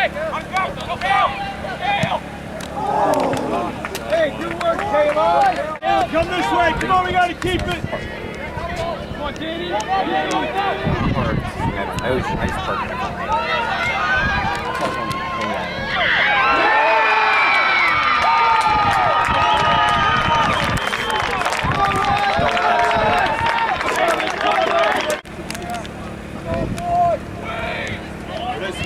Hey, good work, Taylor. Come this way. Come on, we got to keep it. Come on, Danny. I just parked. This